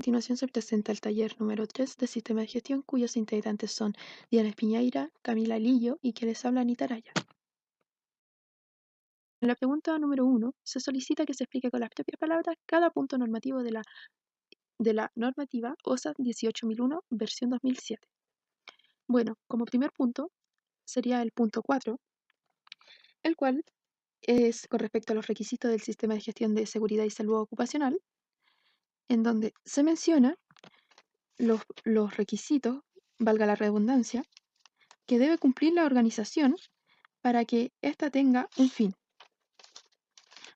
Continuación se presenta el taller número 3 de Sistema de Gestión, cuyos integrantes son Diana Espiñeira, Camila Lillo y quien les habla Anita Araya. En la pregunta número 1 se solicita que se explique con las propias palabras cada punto normativo de la normativa OSA 18001 versión 2007. Bueno, como primer punto sería el punto 4, el cual es con respecto a los requisitos del Sistema de Gestión de Seguridad y Salud Ocupacional, en donde se menciona los requisitos, valga la redundancia, que debe cumplir la organización para que ésta tenga un fin.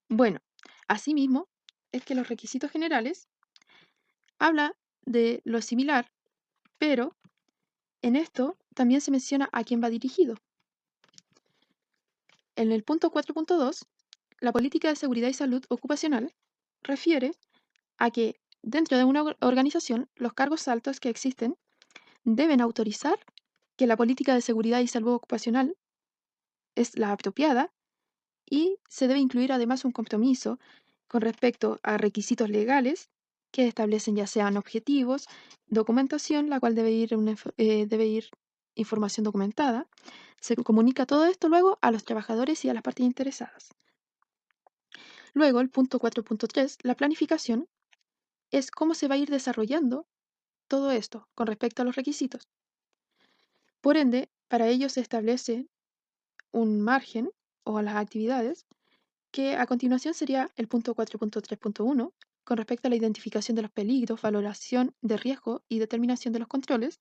Bueno, asimismo, es que los requisitos generales habla de lo similar, pero en esto también se menciona a quién va dirigido. En el punto 4.2, la política de seguridad y salud ocupacional refiere a que dentro de una organización los cargos altos que existen deben autorizar que la política de seguridad y salud ocupacional es la apropiada y se debe incluir además un compromiso con respecto a requisitos legales que establecen ya sean objetivos, documentación, la cual debe ir información documentada. Se comunica todo esto luego a los trabajadores y a las partes interesadas. Luego, el punto 4.3, la planificación, es cómo se va a ir desarrollando todo esto con respecto a los requisitos. Por ende, para ello se establece un margen o a las actividades que a continuación sería el punto 4.3.1 con respecto a la identificación de los peligros, valoración de riesgo y determinación de los controles,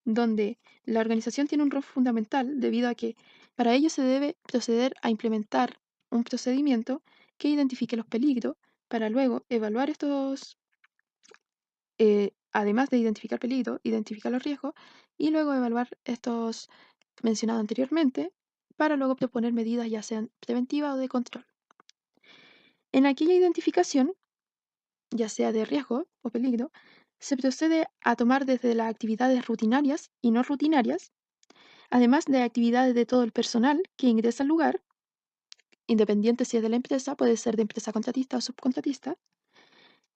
donde la organización tiene un rol fundamental debido a que para ello se debe proceder a implementar un procedimiento que identifique los peligros para luego evaluar estos, además de identificar peligros, identificar los riesgos y luego evaluar estos mencionados anteriormente para luego proponer medidas ya sean preventivas o de control. En aquella identificación, ya sea de riesgo o peligro, se procede a tomar desde las actividades rutinarias y no rutinarias, además de actividades de todo el personal que ingresa al lugar, independiente si es de la empresa, puede ser de empresa contratista o subcontratista,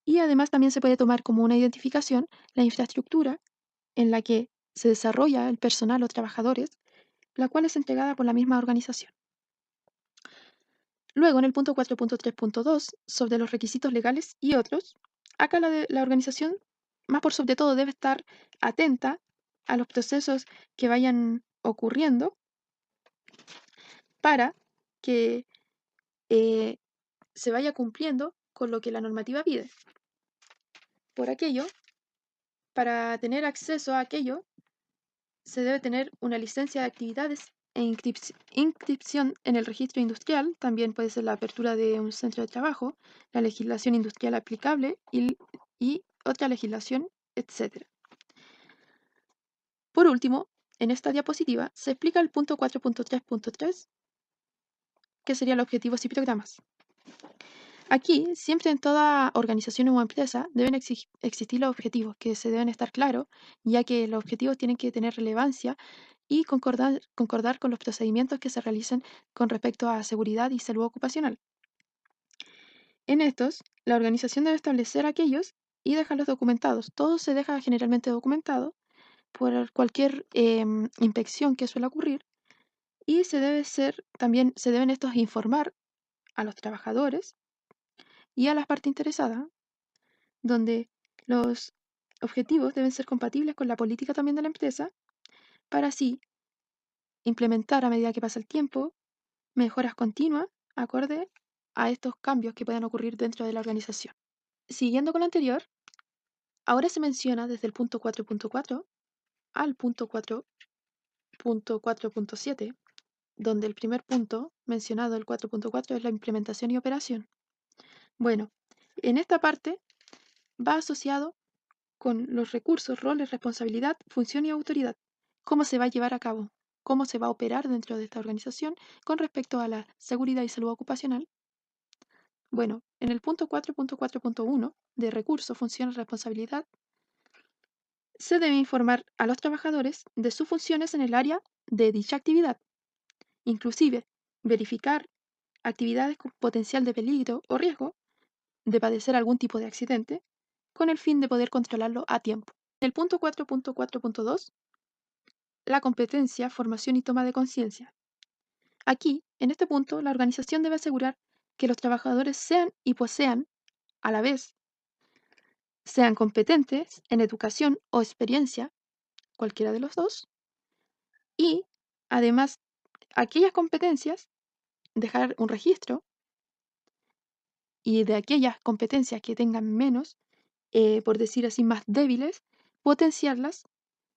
y además también se puede tomar como una identificación la infraestructura en la que se desarrolla el personal o trabajadores, la cual es entregada por la misma organización. Luego, en el punto 4.3.2, sobre los requisitos legales y otros, acá la organización, más por sobre todo, debe estar atenta a los procesos que vayan ocurriendo para que se vaya cumpliendo con lo que la normativa pide. Por aquello, para tener acceso a aquello, se debe tener una licencia de actividades e inscripción en el registro industrial, también puede ser la apertura de un centro de trabajo, la legislación industrial aplicable y otra legislación, etc. Por último, en esta diapositiva se explica el punto 4.3.3, que serían los objetivos y programas. Aquí, siempre en toda organización o empresa, deben existir los objetivos que se deben estar claros, ya que los objetivos tienen que tener relevancia y concordar con los procedimientos que se realicen con respecto a seguridad y salud ocupacional. En estos, la organización debe establecer aquellos y dejarlos documentados. Todo se deja generalmente documentado por cualquier inspección que suele ocurrir y también se deben estos informar a los trabajadores y a las partes interesadas, donde los objetivos deben ser compatibles con la política también de la empresa para así implementar a medida que pasa el tiempo mejoras continuas acorde a estos cambios que puedan ocurrir dentro de la organización. Siguiendo con lo anterior, ahora se menciona desde el punto 4.4 al punto 4.4.7, donde el primer punto mencionado, el 4.4, es la implementación y operación. Bueno, en esta parte va asociado con los recursos, roles, responsabilidad, función y autoridad. Cómo se va a llevar a cabo, cómo se va a operar dentro de esta organización con respecto a la seguridad y salud ocupacional. Bueno, en el punto 4.4.1 de recursos, función y responsabilidad, se debe informar a los trabajadores de sus funciones en el área de dicha actividad, inclusive verificar actividades con potencial de peligro o riesgo de padecer algún tipo de accidente, con el fin de poder controlarlo a tiempo. En el punto 4.4.2, la competencia, formación y toma de conciencia. Aquí, en este punto, la organización debe asegurar que los trabajadores sean y posean, a la vez, sean competentes en educación o experiencia, cualquiera de los dos, y además, aquellas competencias, dejar un registro, y de aquellas competencias que tengan menos, por decir así, más débiles, potenciarlas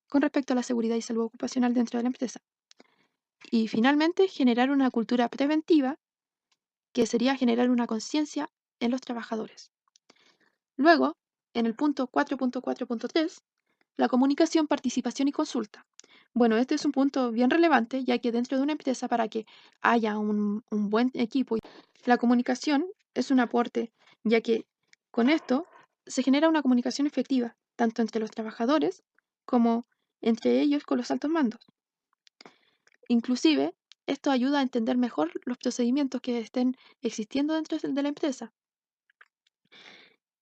con respecto a la seguridad y salud ocupacional dentro de la empresa. Y finalmente, generar una cultura preventiva, que sería generar una conciencia en los trabajadores. Luego, en el punto 4.4.3, la comunicación, participación y consulta. Bueno, este es un punto bien relevante, ya que dentro de una empresa, para que haya un buen equipo, la comunicación es un aporte, ya que con esto se genera una comunicación efectiva, tanto entre los trabajadores como entre ellos con los altos mandos. Inclusive, esto ayuda a entender mejor los procedimientos que estén existiendo dentro de la empresa,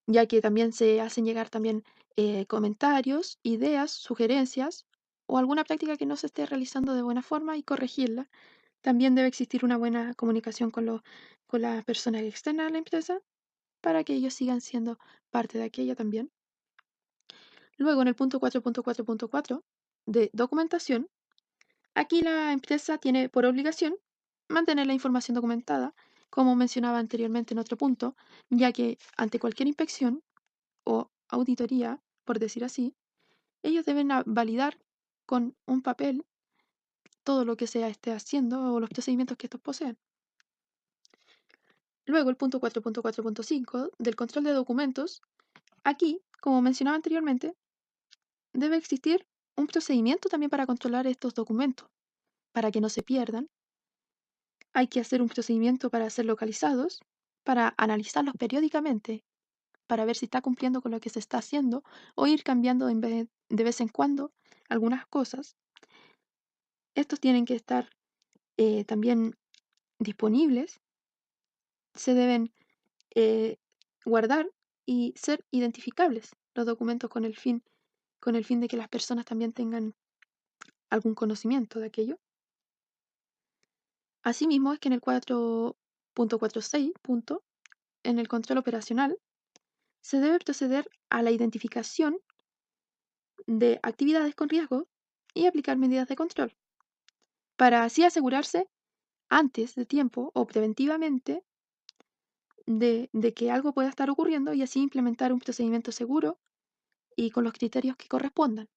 ya que también se hacen llegar también comentarios, ideas, sugerencias o alguna práctica que no se esté realizando de buena forma y corregirla. También debe existir una buena comunicación con las personas externas a la empresa para que ellos sigan siendo parte de aquella también. Luego, en el punto 4.4.4 de documentación, aquí la empresa tiene por obligación mantener la información documentada, como mencionaba anteriormente en otro punto, ya que ante cualquier inspección o auditoría, por decir así, ellos deben validar con un papel todo lo que se esté haciendo o los procedimientos que estos poseen. Luego el punto 4.4.5 del control de documentos. Aquí, como mencionaba anteriormente, debe existir un procedimiento también para controlar estos documentos, para que no se pierdan. Hay que hacer un procedimiento para ser localizados, para analizarlos periódicamente, para ver si está cumpliendo con lo que se está haciendo o ir cambiando de vez en cuando algunas cosas. Estos tienen que estar también disponibles, se deben eh, guardar y ser identificables los documentos con el fin de que las personas también tengan algún conocimiento de aquello. Asimismo, es que en el 4.46, en el control operacional, se debe proceder a la identificación de actividades con riesgo y aplicar medidas de control, para así asegurarse antes de tiempo o preventivamente de que algo pueda estar ocurriendo y así implementar un procedimiento seguro y con los criterios que correspondan.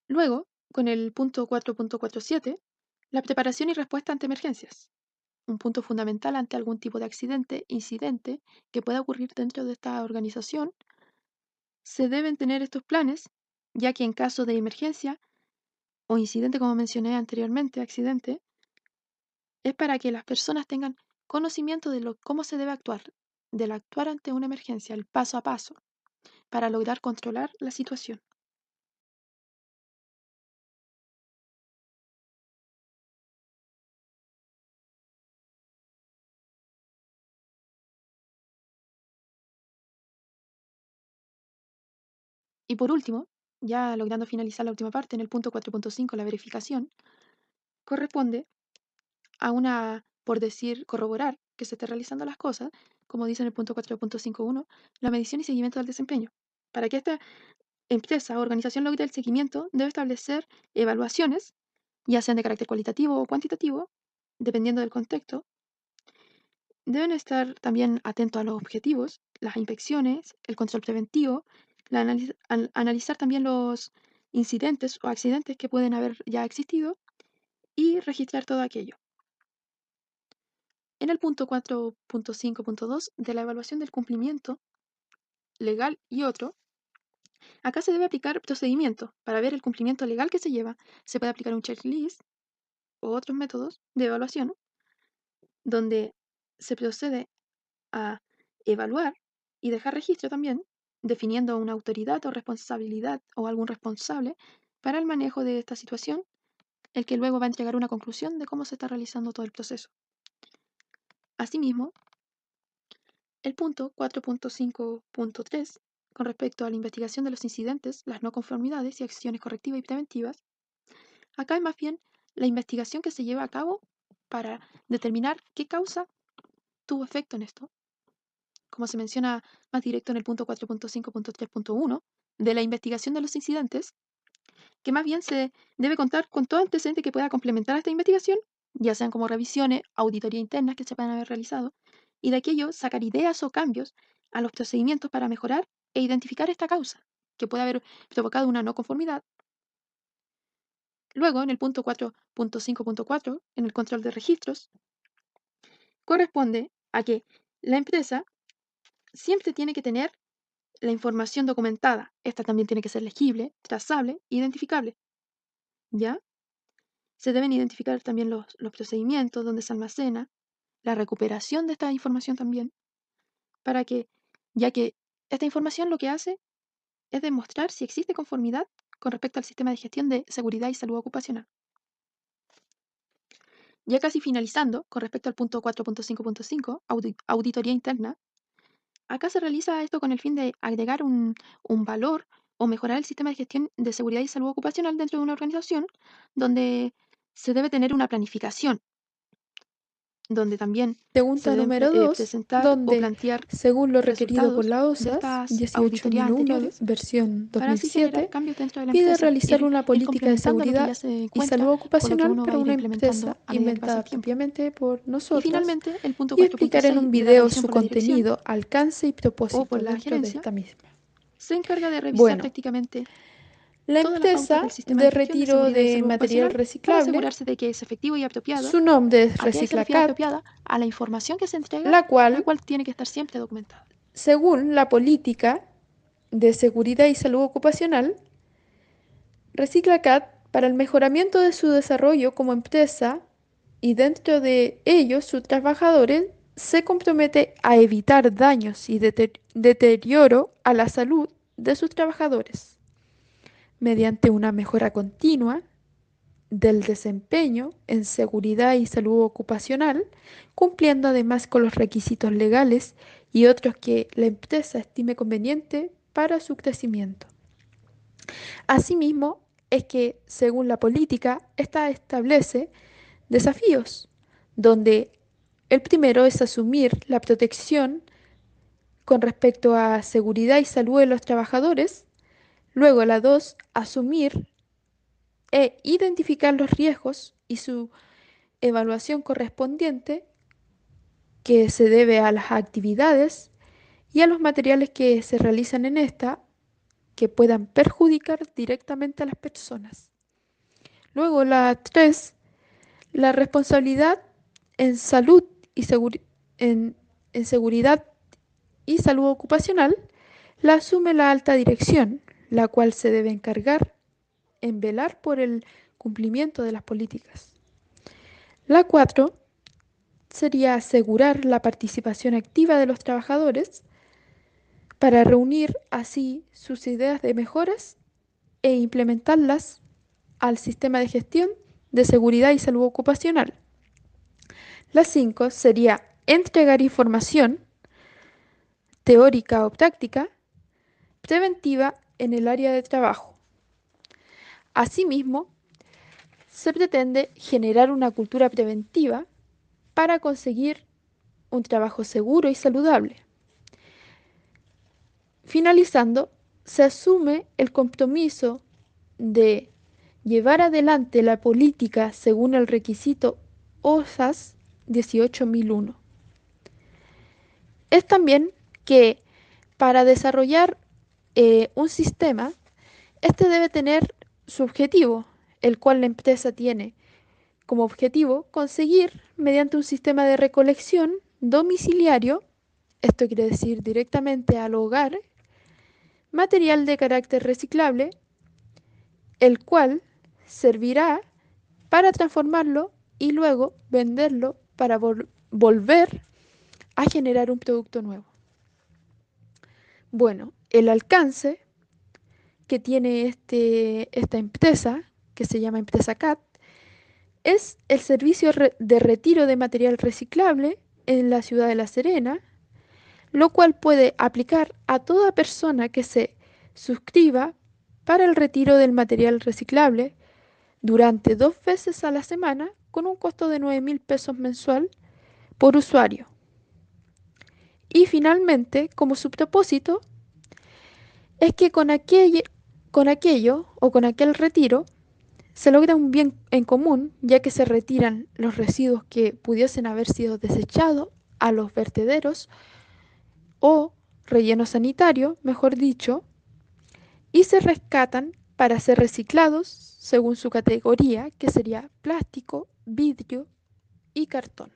Luego, con el punto 4.47, la preparación y respuesta ante emergencias. Un punto fundamental ante algún tipo de accidente, incidente que pueda ocurrir dentro de esta organización. Se deben tener estos planes, ya que en caso de emergencia o incidente, como mencioné anteriormente, accidente, es para que las personas tengan conocimiento de cómo se debe actuar, del actuar ante una emergencia, el paso a paso, para lograr controlar la situación. Y por último, ya logrando finalizar la última parte, en el punto 4.5, la verificación, corresponde a una, por decir, corroborar que se esté realizando las cosas, como dice en el punto 4.51, la medición y seguimiento del desempeño. Para que esta empresa o organización logre el seguimiento, debe establecer evaluaciones, ya sean de carácter cualitativo o cuantitativo, dependiendo del contexto. Deben estar también atentos a los objetivos, las inspecciones, el control preventivo, analizar también los incidentes o accidentes que pueden haber ya existido y registrar todo aquello. En el punto 4.5.2 de la evaluación del cumplimiento legal y otro, acá se debe aplicar procedimiento para ver el cumplimiento legal que se lleva. Se puede aplicar un checklist o otros métodos de evaluación donde se procede a evaluar y dejar registro también, definiendo una autoridad o responsabilidad o algún responsable para el manejo de esta situación, el que luego va a entregar una conclusión de cómo se está realizando todo el proceso. Asimismo, El punto 4.5.3, con respecto a la investigación de los incidentes, las no conformidades y acciones correctivas y preventivas, acá es más bien la investigación que se lleva a cabo para determinar qué causa tuvo efecto en esto, como se menciona más directo en el punto 4.5.3.1 de la investigación de los incidentes, que más bien se debe contar con todo antecedente que pueda complementar esta investigación, ya sean como revisiones, auditoría internas que se puedan haber realizado, y de aquello sacar ideas o cambios a los procedimientos para mejorar e identificar esta causa que puede haber provocado una no conformidad. Luego, en el punto 4.5.4, en el control de registros, corresponde a que la empresa siempre tiene que tener la información documentada. Esta también tiene que ser legible, trazable, identificable. ¿Ya? Se deben identificar también los procedimientos donde se almacena, la recuperación de esta información también, para que, ya que esta información lo que hace es demostrar si existe conformidad con respecto al sistema de gestión de seguridad y salud ocupacional. Ya casi finalizando, con respecto al punto 4.5.5, auditoría interna, acá se realiza esto con el fin de agregar un valor o mejorar el sistema de gestión de seguridad y salud ocupacional dentro de una organización donde se debe tener una planificación, donde también se Pregunta deben número 2, presentar o donde, plantear según lo requerido por resultados la de OSAS estas auditorías 18.001, anteriores versión para así generar 2007, cambios dentro de la pide empresa, realizar una ir política de complementando lo que ya seguridad se y encuentra salud con lo que ocupacional uno va a para ir una implementando empresa a medida que pasa inventada el tiempo. propiamente por Y nosotras finalmente, el punto y explicar en 4.6 un de la video revisión su por la dirección contenido, alcance y o por propósito la dentro de gerencia esta misma. se encarga de revisar Bueno, prácticamente la todas las pautas empresa del sistema de de gestión de retiro seguridad y de salud material ocupacional para reciclable, asegurarse de que es efectivo y apropiado, su nombre es a qué se refiere Reciclacat, apropiada, a la información que se entrega, la la cual, cual tiene que estar siempre documentada. según la política de seguridad y salud ocupacional, ReciclaCat, para el mejoramiento de su desarrollo como empresa y dentro de ellos sus trabajadores, se compromete a evitar daños y deterioro a la salud de sus trabajadores mediante una mejora continua del desempeño en seguridad y salud ocupacional, cumpliendo además con los requisitos legales y otros que la empresa estime conveniente para su crecimiento. Asimismo, es que, según la política, esta establece desafíos, donde el primero es asumir la protección con respecto a seguridad y salud de los trabajadores. Luego, la dos, asumir e identificar los riesgos y su evaluación correspondiente que se debe a las actividades y a los materiales que se realizan en esta que puedan perjudicar directamente a las personas. Luego, la 3, la responsabilidad en salud y en seguridad y salud ocupacional la asume la alta dirección, la cual se debe encargar en velar por el cumplimiento de las políticas. La 4 sería asegurar la participación activa de los trabajadores para reunir así sus ideas de mejoras e implementarlas al sistema de gestión de seguridad y salud ocupacional. La 5 sería entregar información teórica o práctica preventiva en el área de trabajo. Asimismo, se pretende generar una cultura preventiva para conseguir un trabajo seguro y saludable. Finalizando, se asume el compromiso de llevar adelante la política según el requisito OSAS 18001. Es también que para desarrollar un sistema, este debe tener su objetivo, el cual la empresa tiene como objetivo conseguir, mediante un sistema de recolección domiciliario, esto quiere decir directamente al hogar, material de carácter reciclable, el cual servirá para transformarlo y luego venderlo para volver a generar un producto nuevo. Bueno, el alcance que tiene esta empresa, que se llama Empresa CAT, es el servicio de retiro de material reciclable en la ciudad de La Serena, lo cual puede aplicar a toda persona que se suscriba para el retiro del material reciclable durante 2 veces a la semana con un costo de 9.000 pesos mensual por usuario. Y finalmente, como su propósito, es que con aquello o con aquel retiro se logra un bien en común, ya que se retiran los residuos que pudiesen haber sido desechados a los vertederos o relleno sanitario, mejor dicho, y se rescatan para ser reciclados según su categoría, que sería plástico, vidrio y cartón.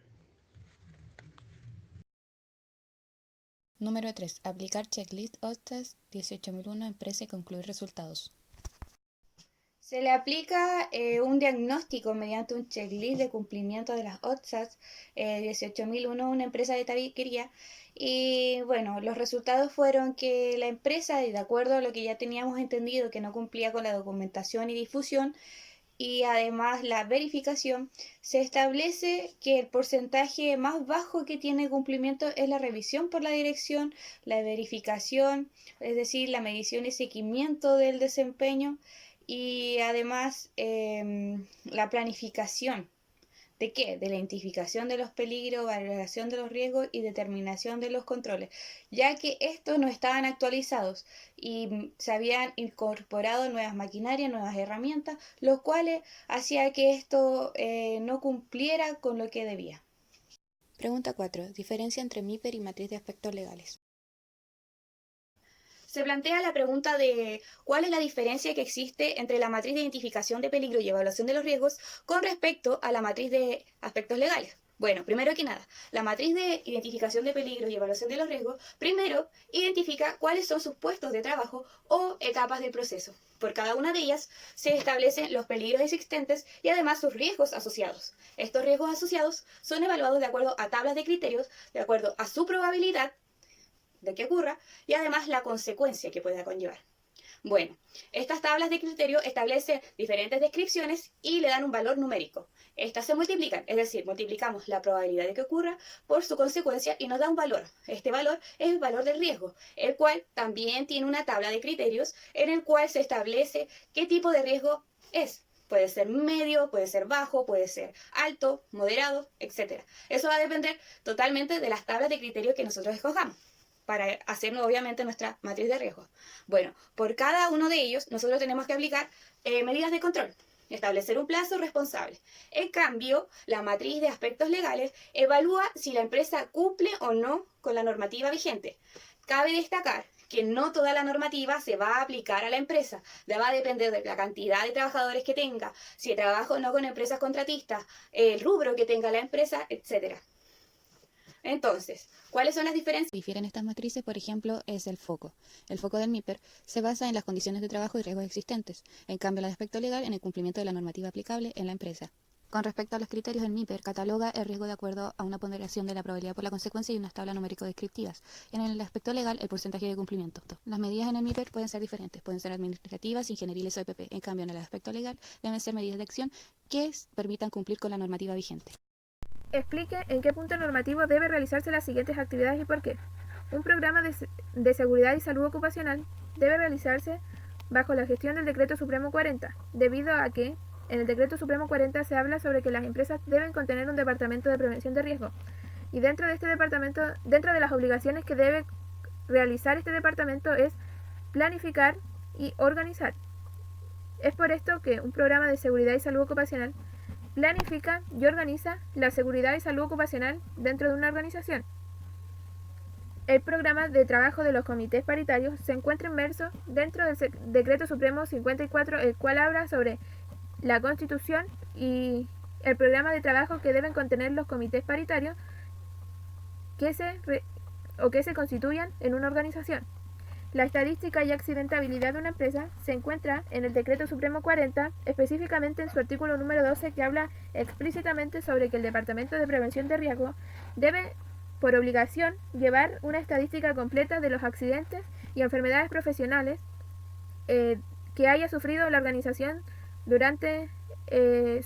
Número 3. Aplicar checklist OTSAS 18001 a empresa y concluir resultados. Se le aplica un diagnóstico mediante un checklist de cumplimiento de las OTSAS 18001 a una empresa de tabiquería. Y bueno, los resultados fueron que la empresa, de acuerdo a lo que ya teníamos entendido, que no cumplía con la documentación y difusión, y además la verificación, se establece que el porcentaje más bajo que tiene cumplimiento es la revisión por la dirección, la verificación, es decir, la medición y seguimiento del desempeño, y además la planificación. ¿De qué? De la identificación de los peligros, valoración de los riesgos y determinación de los controles, ya que estos no estaban actualizados y se habían incorporado nuevas maquinarias, nuevas herramientas, los cuales hacía que esto no cumpliera con lo que debía. Pregunta 4. Diferencia entre MIPER y matriz de aspectos legales. Se plantea la pregunta de cuál es la diferencia que existe entre la matriz de identificación de peligro y evaluación de los riesgos con respecto a la matriz de aspectos legales. Bueno, primero que nada, la matriz de identificación de peligro y evaluación de los riesgos, primero identifica cuáles son sus puestos de trabajo o etapas del proceso. Por cada una de ellas se establecen los peligros existentes y además sus riesgos asociados. Estos riesgos asociados son evaluados de acuerdo a tablas de criterios, de acuerdo a su probabilidad de que ocurra y además la consecuencia que pueda conllevar. Bueno, estas tablas de criterio establecen diferentes descripciones y le dan un valor numérico. Estas se multiplican, es decir, multiplicamos la probabilidad de que ocurra por su consecuencia y nos da un valor. Este valor es el valor del riesgo, el cual también tiene una tabla de criterios en el cual se establece qué tipo de riesgo es. Puede ser medio, puede ser bajo, puede ser alto, moderado, etc. Eso va a depender totalmente de las tablas de criterio que nosotros escojamos para hacernos obviamente nuestra matriz de riesgo. Bueno, por cada uno de ellos nosotros tenemos que aplicar medidas de control, establecer un plazo responsable. En cambio, la matriz de aspectos legales evalúa si la empresa cumple o no con la normativa vigente. Cabe destacar que no toda la normativa se va a aplicar a la empresa, va a depender de la cantidad de trabajadores que tenga, si trabaja o no con empresas contratistas, el rubro que tenga la empresa, etc. Entonces, ¿cuáles son las diferencias? Difieren estas matrices, por ejemplo, es el foco. El foco del MIPER se basa en las condiciones de trabajo y riesgos existentes. En cambio, la de aspecto legal en el cumplimiento de la normativa aplicable en la empresa. Con respecto a los criterios, el MIPER cataloga el riesgo de acuerdo a una ponderación de la probabilidad por la consecuencia y unas tablas numérico-descriptivas. En el aspecto legal, el porcentaje de cumplimiento. Las medidas en el MIPER pueden ser diferentes, pueden ser administrativas, ingenieriles o EPP. En cambio, en el aspecto legal, deben ser medidas de acción que permitan cumplir con la normativa vigente. Explique en qué punto normativo debe realizarse las siguientes actividades y por qué. Un programa de seguridad y salud ocupacional debe realizarse bajo la gestión del Decreto Supremo 40, debido a que en el Decreto Supremo 40 se habla sobre que las empresas deben contener un departamento de prevención de riesgo. Y dentro de este departamento, dentro de las obligaciones que debe realizar este departamento es planificar y organizar. Es por esto que un programa de seguridad y salud ocupacional planifica y organiza la seguridad y salud ocupacional dentro de una organización. El programa de trabajo de los comités paritarios se encuentra inmerso dentro del Decreto Supremo 54, el cual habla sobre la Constitución y el programa de trabajo que deben contener los comités paritarios que se constituyan en una organización. La estadística y accidentabilidad de una empresa se encuentra en el Decreto Supremo 40, específicamente en su artículo número 12, que habla explícitamente sobre que el Departamento de Prevención de Riesgo debe, por obligación, llevar una estadística completa de los accidentes y enfermedades profesionales que haya sufrido la organización durante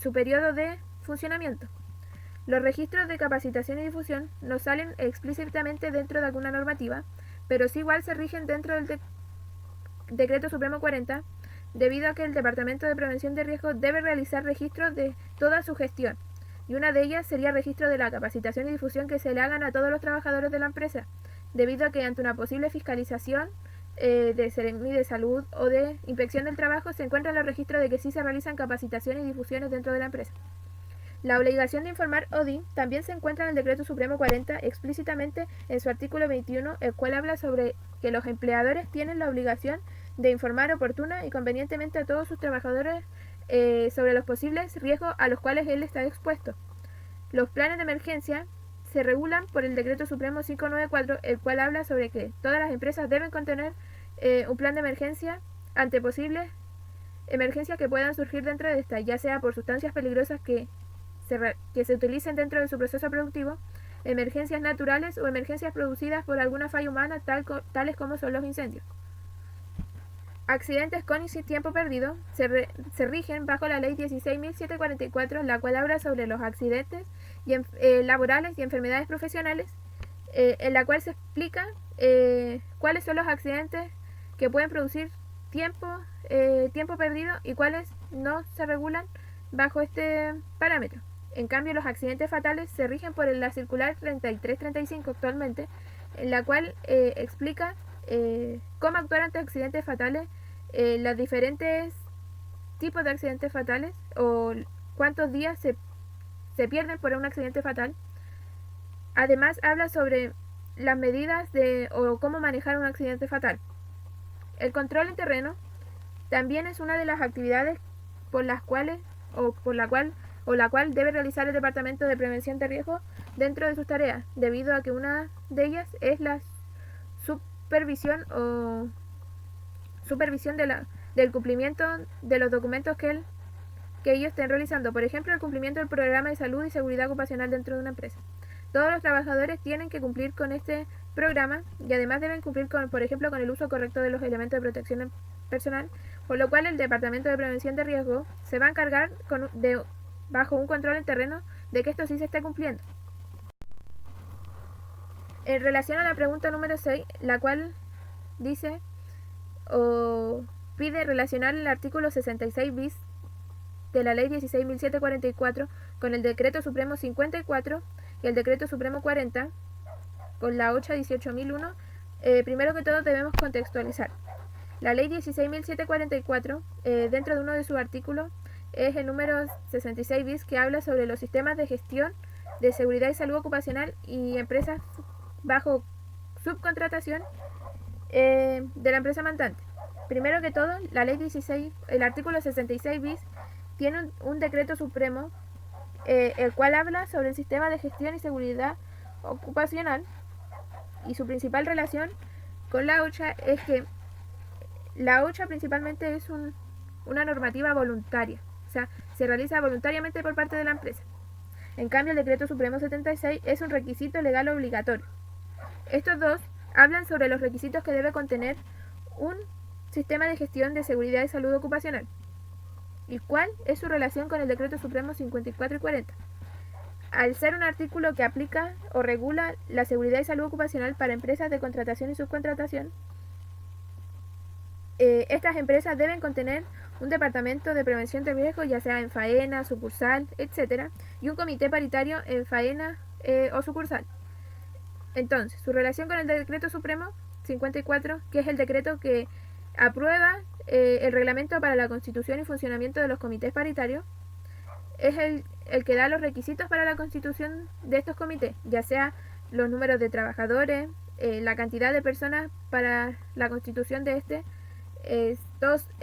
su periodo de funcionamiento. Los registros de capacitación y difusión no salen explícitamente dentro de alguna normativa, pero sí igual se rigen dentro del Decreto Supremo 40, debido a que el Departamento de Prevención de Riesgo debe realizar registros de toda su gestión, y una de ellas sería registro de la capacitación y difusión que se le hagan a todos los trabajadores de la empresa, debido a que ante una posible fiscalización de Seremi de Salud o de Inspección del Trabajo se encuentran los registros de que sí se realizan capacitaciones y difusiones dentro de la empresa. La obligación de informar ODI también se encuentra en el Decreto Supremo 40 explícitamente en su artículo 21, el cual habla sobre que los empleadores tienen la obligación de informar oportuna y convenientemente a todos sus trabajadores sobre los posibles riesgos a los cuales él está expuesto. Los planes de emergencia se regulan por el Decreto Supremo 594, el cual habla sobre que todas las empresas deben contener un plan de emergencia ante posibles emergencias que puedan surgir dentro de esta, ya sea por sustancias peligrosas que se utilicen dentro de su proceso productivo, emergencias naturales o emergencias producidas por alguna falla humana, tales como son los incendios. Accidentes con y sin tiempo perdido se rigen bajo la Ley 16.744, la cual habla sobre los accidentes laborales y enfermedades profesionales, en la cual se explica cuáles son los accidentes que pueden producir tiempo perdido y cuáles no se regulan bajo este parámetro. En cambio, los accidentes fatales se rigen por la circular 3335 actualmente, en la cual explica cómo actuar ante accidentes fatales, los diferentes tipos de accidentes fatales o cuántos días se pierden por un accidente fatal. Además, habla sobre las medidas o cómo manejar un accidente fatal. El control en terreno también es una de las actividades por la cual debe realizar el Departamento de Prevención de Riesgo dentro de sus tareas, debido a que una de ellas es la supervisión del cumplimiento de los documentos que ellos estén realizando. Por ejemplo, el cumplimiento del programa de salud y seguridad ocupacional dentro de una empresa. Todos los trabajadores tienen que cumplir con este programa y además deben cumplir por ejemplo, con el uso correcto de los elementos de protección personal, por lo cual el Departamento de Prevención de Riesgo se va a encargar bajo un control en terreno de que esto sí se esté cumpliendo. En relación a la pregunta número 6, la cual dice o pide relacionar el artículo 66 bis de la Ley 16.744 con el Decreto Supremo 54 y el Decreto Supremo 40 con la 8-18.001, primero que todo debemos contextualizar. La Ley 16.744, dentro de uno de sus artículos, es el número 66 bis, que habla sobre los sistemas de gestión de seguridad y salud ocupacional y empresas bajo subcontratación de la empresa mandante. Primero que todo, la Ley 16, el artículo 66 bis, tiene un decreto supremo, el cual habla sobre el sistema de gestión y seguridad ocupacional, y su principal relación con la OCHA es que la OCHA principalmente es una normativa voluntaria, o sea, se realiza voluntariamente por parte de la empresa. En cambio, el Decreto Supremo 76 es un requisito legal obligatorio. Estos dos hablan sobre los requisitos que debe contener un sistema de gestión de seguridad y salud ocupacional, y cuál es su relación con el Decreto Supremo 54 y 40. Al ser un artículo que aplica o regula la seguridad y salud ocupacional para empresas de contratación y subcontratación, estas empresas deben contener un departamento de prevención de riesgo, ya sea en faena, sucursal, etc., y un comité paritario en faena o sucursal. Entonces, su relación con el Decreto Supremo 54, que es el decreto que aprueba el reglamento para la constitución y funcionamiento de los comités paritarios, es el que da los requisitos para la constitución de estos comités, ya sea los números de trabajadores, la cantidad de personas para la constitución de este.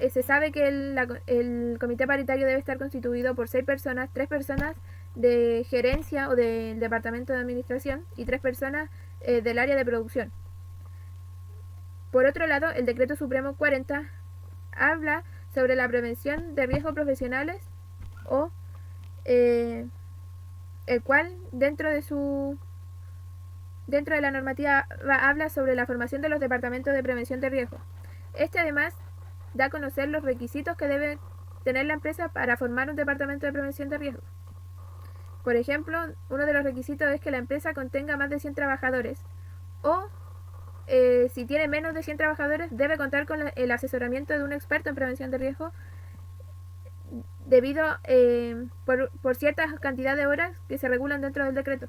Se sabe que el comité paritario debe estar constituido por 6 personas, 3 personas de gerencia o del departamento de administración y 3 personas del área de producción. Por otro lado, el Decreto Supremo 40 habla sobre la prevención de riesgos profesionales, o el cual dentro de la normativa habla sobre la formación de los departamentos de prevención de riesgo. Este además da a conocer los requisitos que debe tener la empresa para formar un departamento de prevención de riesgo. Por ejemplo, uno de los requisitos es que la empresa contenga más de 100 trabajadores o si tiene menos de 100 trabajadores debe contar con el asesoramiento de un experto en prevención de riesgo debido por cierta cantidad de horas que se regulan dentro del decreto.